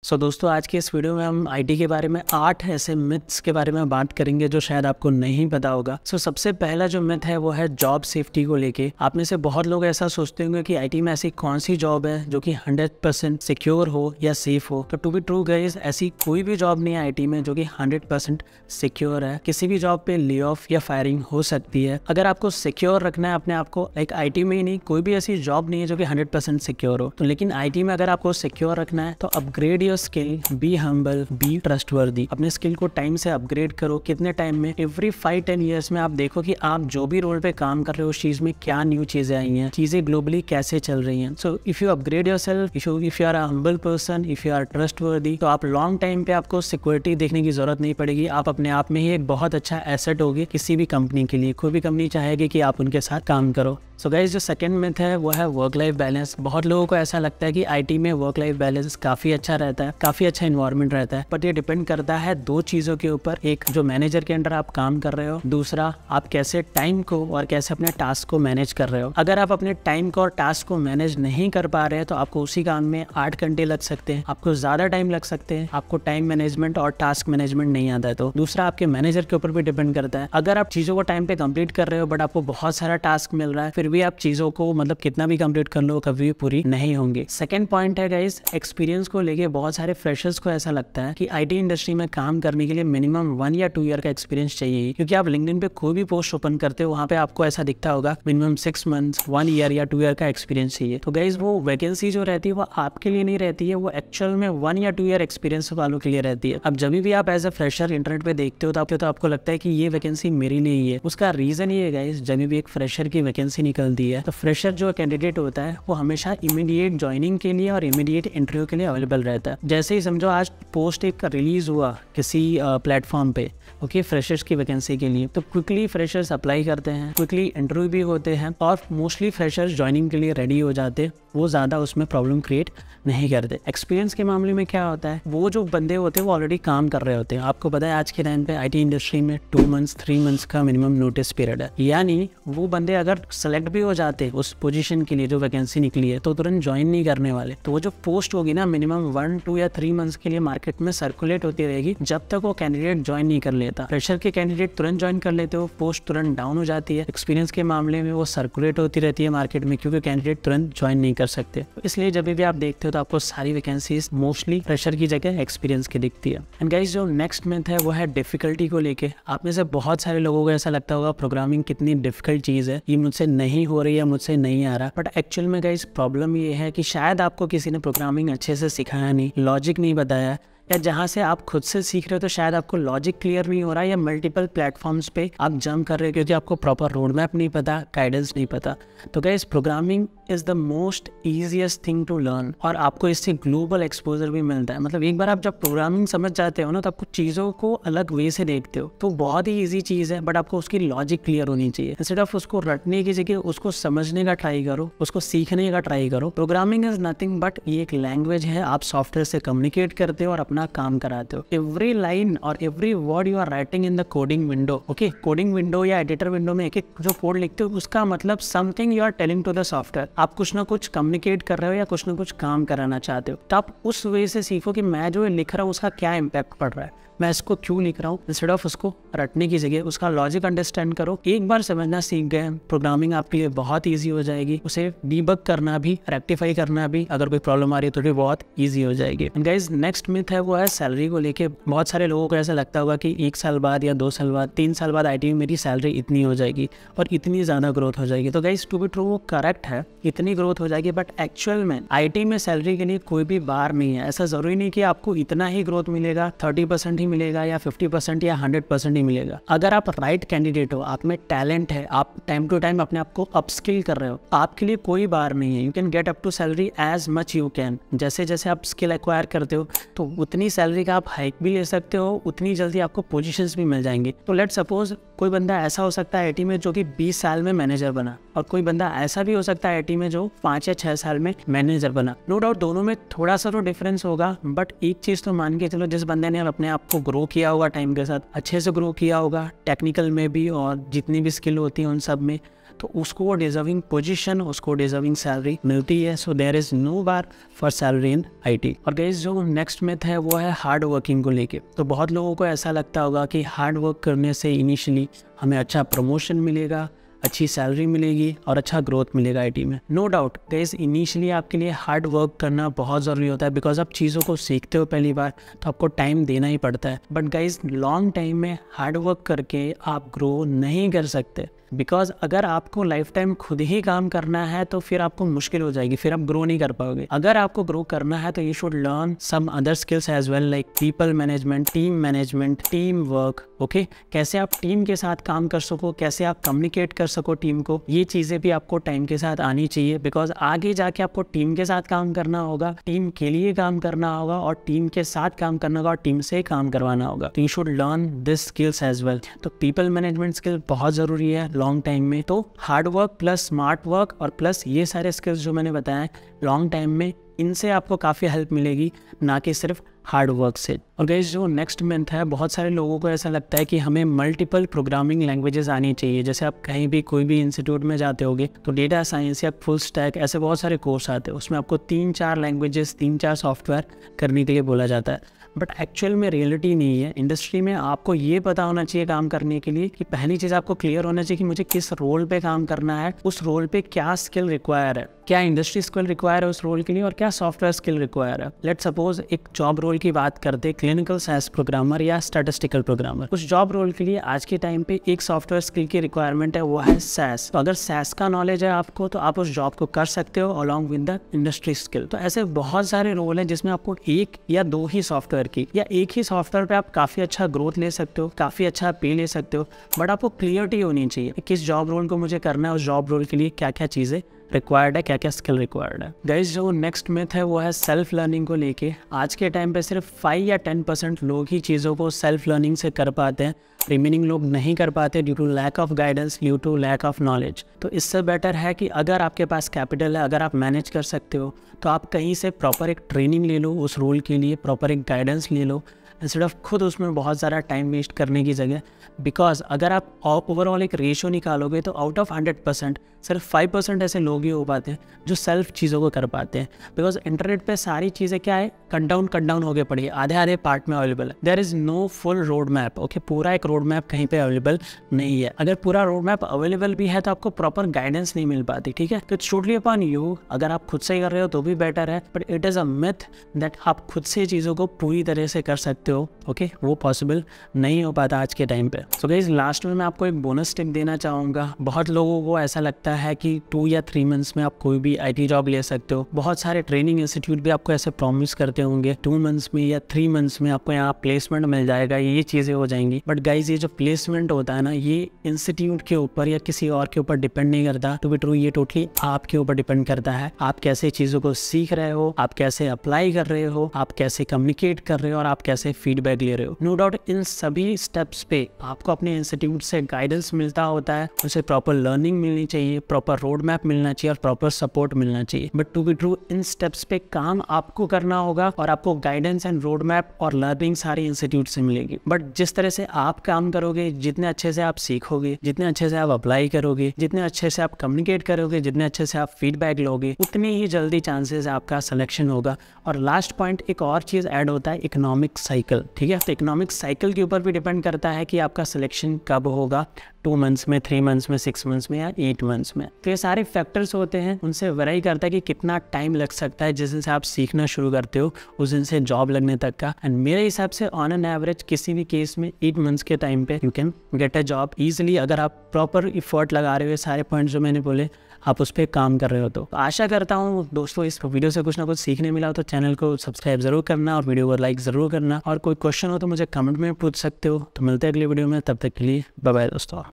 दोस्तों आज के इस वीडियो में हम आईटी के बारे में 8 ऐसे मिथ्स के बारे में बात करेंगे जो शायद आपको नहीं पता होगा। सबसे पहला जो मिथ है वो है जॉब सेफ्टी को लेके। आप में से बहुत लोग ऐसा सोचते होंगे कि आईटी में ऐसी कौन सी जॉब है जो कि 100% सिक्योर हो या सेफ हो। तो टू बी ट्रू गाइस, ऐसी कोई भी जॉब नहीं है आईटी में जो कि 100% सिक्योर है। किसी भी जॉब पे ले ऑफ या फायरिंग हो सकती है। अगर आपको सिक्योर रखना है अपने आप को, लाइक आईटी में ही नहीं, कोई भी ऐसी जॉब नहीं है जो कि 100% सिक्योर हो। तो लेकिन आईटी में अगर आपको सिक्योर रखना है तो upgrade your skill, be humble, be trustworthy. अपने स्किल को टाइम से अपग्रेड करो। कितने टाइम में? एवरी 5-10 ईयर्स में आप देखो कि आप जो भी रोल पे काम कर रहे हो उस चीज में क्या न्यू चीजें आई हैं, चीजें ग्लोबली कैसे चल रही हैं। So if you upgrade yourself, if you are a humble person, if you are trustworthy, तो आप लॉन्ग टाइम पे आपको सिक्योरिटी देखने की जरूरत नहीं पड़ेगी। आप अपने आप में ही एक बहुत अच्छा एसेट होगी किसी भी कंपनी के लिए। कोई भी कंपनी चाहेगी कि आप उनके साथ काम करो। सो गाइस, जो सेकंड मिथ है वो है वर्क लाइफ बैलेंस। बहुत लोगों को ऐसा लगता है कि आईटी में वर्क लाइफ बैलेंस काफी अच्छा रहता है, काफी अच्छा इन्वायरमेंट रहता है, बट ये डिपेंड करता है दो चीजों के ऊपर। एक, जो मैनेजर के अंडर आप काम कर रहे हो। दूसरा, आप कैसे टाइम को और कैसे अपने टास्क को मैनेज कर रहे हो। अगर आप अपने टाइम को और टास्क को मैनेज नहीं कर पा रहे हैं तो आपको उसी काम में 8 घंटे लग सकते हैं, आपको ज्यादा टाइम लग सकते हैं। आपको टाइम मैनेजमेंट और टास्क मैनेजमेंट नहीं आता है तो। दूसरा, आपके मैनेजर के ऊपर भी डिपेंड करता है। अगर आप चीजों को टाइम पे कंप्लीट कर रहे हो बट आपको बहुत सारा टास्क मिल रहा है, फिर भी आप चीजों को मतलब कितना भी कंप्लीट कर लो कभी भी पूरी नहीं होंगी। सेकंड पॉइंट है गाइस, एक्सपीरियंस को लेके बहुत सारे फ्रेशर्स को ऐसा लगता है कि आईटी इंडस्ट्री में काम करने के लिए मिनिमम 1 या 2 ईयर का एक्सपीरियंस चाहिए। क्योंकि आप लिंक्डइन पे कोई भी पोस्ट ओपन करते हो वहाँ पे आपको ऐसा दिखता होगा मिनिमम 6 मंथ्स, 1 ईयर या 2 ईयर का एक्सपीरियंस चाहिए। तो गाइस, वो वैकेंसी जो रहती है वो आपके लिए नहीं रहती है, वो एक्चुअल में 1 या 2 ईयर एक्सपीरियंस वालों के लिए रहती है। अब जब भी आप एज अ फ्रेशर इंटरनेट पे देखते हो तो आपको लगता है कि ये वैकेंसी मेरे लिए ही है। उसका रीजन ये है गाइस, जब भी एक फ्रेशर की वैकेंसी निकलती है तो फ्रेशर जो कैंडिडेट होता है वो हमेशा इमीडिएट ज्वाइनिंग के लिए और इमीडिएट इंटरव्यू के लिए अवेलेबल रहता है। जैसे ही समझो आज पोस्ट एक रिलीज हुआ किसी प्लेटफॉर्म पे, ओके, फ्रेशर्स की वैकेंसी के लिए, तो क्विकली फ्रेशर्स अप्लाई करते हैं, क्विकली इंटरव्यू भी होते हैं और मोस्टली फ्रेशर्स ज्वाइनिंग के लिए रेडी हो जाते हैं। वो ज़्यादा उसमें प्रॉब्लम क्रिएट नहीं करते। एक्सपीरियंस के मामले में क्या होता है, वो जो बंदे होते हैं वो ऑलरेडी काम कर रहे होते हैं। आपको पता है आज के टाइम पे आईटी इंडस्ट्री में 2 मंथ्स 3 मंथ्स का मिनिमम नोटिस पीरियड है। यानी वो बंदे अगर सेलेक्ट भी हो जाते उस पोजीशन के लिए जो वैकेंसी निकली है तो तुरंत ज्वाइन नहीं करने वाले। तो वो जो पोस्ट होगी ना मिनिमम 1, 2 या 3 मंथ्स के लिए मार्केट में सर्कुलेट होती रहेगी जब तक वो कैंडिडेट ज्वाइन नहीं कर लेता। फ्रेशर के कैंडिडेट तुरंत ज्वाइन कर लेते हो, पोस्ट तुरंत डाउन हो जाती है। एक्सपीरियंस के मामले में वो सर्कुलेट होती रहती है मार्केट में क्योंकि कैंडिडेट तुरंत ज्वाइन नहीं कर सकते। तो इसलिए जब भी आप देखते हो तो आपको सारी वैकेंसीज मोस्टली फ्रेशर की जगह एक्सपीरियंस की दिखती है। एंड गाइस, जो नेक्स्ट मिथ है वो है डिफिकल्टी को लेके। आप में से बहुत सारे लोगों को ऐसा लगता होगा प्रोग्रामिंग कितनी डिफिकल्ट चीज है, ये मुझसे नहीं हो रही है, मुझसे नहीं आ रहा। बट एक्चुअल में गाइस प्रॉब्लम ये है कि शायद आपको किसी ने प्रोग्रामिंग अच्छे से सिखाया नहीं, लॉजिक नहीं बताया, या जहाँ से आप खुद से सीख रहे हो तो शायद आपको लॉजिक क्लियर नहीं हो रहा, या मल्टीपल प्लेटफॉर्म्स पे आप जंप कर रहे हो क्योंकि आपको प्रॉपर रोड मैप नहीं पता, गाइडेंस नहीं पता। तो guys, programming is the most easiest thing to learn और आपको इससे ग्लोबल एक्सपोजर भी मिलता है। मतलब एक बार आप जब प्रोग्रामिंग समझ जाते हो ना तो आपको चीज़ों को अलग वे से देखते हो। तो बहुत ही ईजी चीज़ है बट आपको उसकी लॉजिक क्लियर होनी चाहिए। इंस्टेड ऑफ उसको रटने की जगह उसको समझने का ट्राई करो, उसको सीखने का ट्राई करो। प्रोग्रामिंग इज नथिंग बट ये एक लैंग्वेज है, आप सॉफ्टवेयर से कम्युनिकेट करते हो और अपना काम कराते हो। एवरी लाइन और every word you are writing in the coding window, okay, coding window या एडिटर विंडो में एक एक जो कोड लिखते हो उसका मतलब something you are telling to the software. आप कुछ ना कुछ कम्युनिकेट कर रहे हो या कुछ ना कुछ काम कराना चाहते हो। तो आप उस वे से सीखो कि मैं जो लिख रहा हूँ उसका क्या इम्पैक्ट पड़ रहा है, मैं इसको क्यों लिख रहा हूँ। इंस्टेड ऑफ उसको रटने की जगह उसका लॉजिक अंडरस्टैंड करो। एक बार समझना सीख गए, प्रोग्रामिंग आपके लिए बहुत ईजी हो जाएगी। उसे डीबग करना भी, रेक्टिफाई करना भी, अगर कोई प्रॉब्लम आ रही है तो भी बहुत ईजी हो जाएगी। एंड गाइस, नेक्स्ट मिथ है वो है सैलरी को लेके। बहुत सारे लोगों को ऐसा लगता होगा कि 1 साल बाद या 2 साल बाद, 3 साल बाद आईटी में मेरी सैलरी इतनी हो जाएगी और इतनी ज़्यादा ग्रोथ हो जाएगी। तो गाइस, टू बी ट्रू वो करेक्ट है, इतनी ग्रोथ हो जाएगी, बट एक्चुअल में आईटी में सैलरी के लिए कोई भी बार नहीं है। ऐसा जरूरी नहीं कि आपको इतना ही ग्रोथ मिलेगा, 30% ही मिलेगा या 50% या 100% ही मिलेगा। अगर आप राइट कैंडिडेट हो, आप में टैलेंट है, आप टाइम टू टाइम अपने आप को अपस्किल कर रहे हो, आपके लिए कोई बार नहीं है। You can get up to salary as much you can. जैसे जैसे आप स्किल एक्वायर करते हो तो उतनी सैलरी का आप हाइक भी ले सकते हो, उतनी जल्दी आपको पोजीशंस भी मिल जाएंगी। तो लेट सपोज कोई बंदा ऐसा हो सकता है आईटी में जो कि 20 साल में मैनेजर बना, और कोई बंदा ऐसा भी हो सकता है आईटी में जो 5 या 6 साल में मैनेजर बना। नो डाउट दोनों में थोड़ा सा तो डिफरेंस होगा, बट एक चीज तो मान के चलो, जिस बंदे ने अपने आप को ग्रो किया होगा, टाइम के साथ अच्छे से ग्रो किया होगा, टेक्निकल में भी और जितनी भी स्किल होती है उन सब में, तो उसको डिजर्विंग पोजीशन, उसको डिजर्विंग सैलरी मिलती है। So there is no bar for salary in IT। और गाइस जो नेक्स्ट मिथ है वो है हार्ड वर्किंग को लेके। तो बहुत लोगों को ऐसा लगता होगा कि हार्ड वर्क करने से इनिशियली हमें अच्छा प्रमोशन मिलेगा, अच्छी सैलरी मिलेगी और अच्छा ग्रोथ मिलेगा IT में। नो डाउट गाइस, इनिशियली आपके लिए हार्ड वर्क करना बहुत ज़रूरी होता है, बिकॉज आप चीज़ों को सीखते हो पहली बार, तो आपको टाइम देना ही पड़ता है। बट गाइस लॉन्ग टाइम में हार्ड वर्क करके आप ग्रो नहीं कर सकते, बिकॉज अगर आपको लाइफ टाइम खुद ही काम करना है तो फिर आपको मुश्किल हो जाएगी, फिर आप ग्रो नहीं कर पाओगे। अगर आपको ग्रो करना है तो you should learn some other skills as well, like people management, team work. Okay, कैसे आप टीम के साथ काम कर सको, कैसे आप कम्युनिकेट कर सको टीम को, ये चीज़ें भी आपको टाइम के साथ आनी चाहिए, बिकॉज आगे जाके आपको टीम के साथ काम करना होगा, टीम के लिए काम करना होगा और टीम के साथ काम करना होगा और टीम से काम करवाना होगा। तो you should learn this skills as well. तो पीपल मैनेजमेंट स्किल बहुत ज़रूरी है लॉन्ग टाइम में। तो hard work plus smart work और प्लस ये सारे स्किल्स जो मैंने बताए लॉन्ग टाइम में, इनसे आपको काफ़ी हेल्प मिलेगी, ना कि सिर्फ हार्ड वर्क से। और गाइस जो नेक्स्ट मिथ है, बहुत सारे लोगों को ऐसा लगता है कि हमें मल्टीपल प्रोग्रामिंग लैंग्वेजेस आनी चाहिए। जैसे आप कहीं भी कोई भी इंस्टीट्यूट में जाते होगे तो डेटा साइंस या फुल स्टैक ऐसे बहुत सारे कोर्स आते हैं, उसमें आपको 3-4 लैंग्वेजेस, 3-4 सॉफ्टवेयर करने के लिए बोला जाता है। बट एक्चुअल में रियलिटी नहीं है। इंडस्ट्री में आपको ये पता होना चाहिए काम करने के लिए कि पहली चीज़ आपको क्लियर होना चाहिए कि मुझे किस रोल पे काम करना है, उस रोल पे क्या स्किल रिक्वायर है, क्या इंडस्ट्री स्किल रिक्वायर है उस रोल के लिए और क्या सॉफ्टवेयर स्किल रिक्वायर है। लेट सपोज एक जॉब रोल की बात करते, क्लिनिकल साइंस प्रोग्रामर या स्टैटिस्टिकल प्रोग्रामर। उस जॉब रोल के लिए आज के टाइम पे एक सॉफ्टवेयर स्किल की रिक्वायरमेंट है, वो है SAS। तो अगर SAS का नॉलेज है आपको तो आप उस जॉब को कर सकते हो along with the industry skill. तो ऐसे बहुत सारे रोल हैं जिसमें आपको 1 या 2 ही सॉफ्टवेयर की या एक ही सॉफ्टवेयर पे आप काफ़ी अच्छा ग्रोथ ले सकते हो, काफ़ी अच्छा पे ले सकते हो। बट आपको क्लियरिटी होनी चाहिए किस जॉब रोल को मुझे करना है, उस जॉब रोल के लिए क्या क्या चीज़ें रिक्वायर्ड है, क्या क्या स्किल रिक्वायर्ड है। गाइस जो नेक्स्ट मिथ है वो है सेल्फ लर्निंग को लेके। आज के टाइम पे सिर्फ 5 या 10% लोग ही चीज़ों को सेल्फ लर्निंग से कर पाते हैं, रिमेनिंग लोग नहीं कर पाते due to lack of guidance, due to lack of knowledge. तो इससे बेटर है कि अगर आपके पास कैपिटल है, अगर आप मैनेज कर सकते हो, तो आप कहीं से प्रॉपर एक ट्रेनिंग ले लो उस रोल के लिए, प्रॉपर एक गाइडेंस ले लो, इंस्टेड ऑफ खुद उसमें बहुत ज़्यादा टाइम वेस्ट करने की जगह। बिकॉज अगर आप ओवरऑल एक रेशियो निकालोगे तो आउट ऑफ 100% सिर्फ 5% ऐसे लोग ही हो पाते हैं जो सेल्फ चीज़ों को कर पाते हैं। बिकॉज इंटरनेट पे सारी चीज़ें क्या है, कट डाउन हो गए पड़ी है, आधे आधे पार्ट में अवेलेबल है। There is no full road map. Okay, पूरा एक रोड मैप कहीं पे अवेलेबल नहीं है। अगर पूरा रोड मैप अवेलेबल भी है तो आपको प्रॉपर गाइडेंस नहीं मिल पाती। ठीक है, तो इट्स टोटली अपॉन यू। अगर आप खुद से कर रहे हो तो भी बेटर है, but it is a myth that आप खुद से चीज़ों को पूरी तरह से कर सकते हो। ओके, वो पॉसिबल नहीं हो पाता आज के टाइम पे। सो गाइस लास्ट में मैं आपको एक बोनस टिप देना चाहूँगा। बहुत लोगों को ऐसा लगता है कि 2 या 3 मंथ्स में आप कोई भी IT जॉब ले सकते हो। बहुत सारे ट्रेनिंग इंस्टीट्यूट भी आपको ऐसे प्रॉमिस करते होंगे 2 मंथ्स में या 3 मंथ्स में आपको यहाँ प्लेसमेंट मिल जाएगा, ये चीज़ें हो जाएंगी। बट गाइज ये जो प्लेसमेंट होता है ना, ये इंस्टीट्यूट के ऊपर या किसी और के ऊपर डिपेंड नहीं करता। टू बी ट्रू, ये टोटली आपके ऊपर डिपेंड करता है। आप कैसे चीज़ों को सीख रहे हो, आप कैसे अप्लाई कर रहे हो, आप कैसे कम्युनिकेट कर रहे हो और आप कैसे फीडबैक ले रहे हो। नो डाउट इन सभी स्टेप्स पे आपको अपने इंस्टीट्यूट से गाइडेंस मिलता होता है, उसे प्रॉपर लर्निंग मिलनी चाहिए, प्रॉपर रोड मैप मिलना चाहिए और प्रॉपर सपोर्ट मिलना चाहिए। बट टू बी ट्रू, इन स्टेप्स पे काम आपको करना होगा और आपको गाइडेंस एंड रोड मैप और लर्निंग सारी इंस्टीट्यूट से मिलेगी। बट जिस तरह से आप काम करोगे, जितने अच्छे से आप सीखोगे, जितने अच्छे से आप अप्लाई करोगे, जितने अच्छे से आप कम्युनिकेट करोगे, जितने अच्छे से आप फीडबैक लोगे, उतनी ही जल्दी चांसेस आपका सिलेक्शन होगा। और लास्ट पॉइंट एक और चीज़ ऐड होता है, इकोनॉमिक साइकिल। ठीक है, तो इकोनॉमिक साइकिल के ऊपर भी डिपेंड करता है कि आपका सिलेक्शन कब होगा, 2 मंथ्स में, 3 मंथ्स में, 6 मंथ्स में या 8 मंथ्स में। तो ये सारे फैक्टर्स होते हैं, उनसे वेरी करता है कि कितना टाइम लग सकता है जिस दिन से आप सीखना शुरू करते हो उस दिन से जॉब लगने तक का। एंड मेरे हिसाब से ऑन एन एवरेज किसी भी केस में 8 मंथ्स के टाइम पे you can get a job easily, अगर आप प्रॉपर इफर्ट लगा रहे हो, सारे पॉइंट्स जो मैंने बोले आप उस पर काम कर रहे हो। तो आशा करता हूँ दोस्तों इस वीडियो से कुछ ना कुछ सीखने मिला हो। तो चैनल को सब्सक्राइब जरूर करना और वीडियो को लाइक ज़रूर करना। और कोई क्वेश्चन हो तो मुझे कमेंट में पूछ सकते हो। तो मिलते हैं अगली वीडियो में, तब तक के लिए बाय बाय दोस्तों।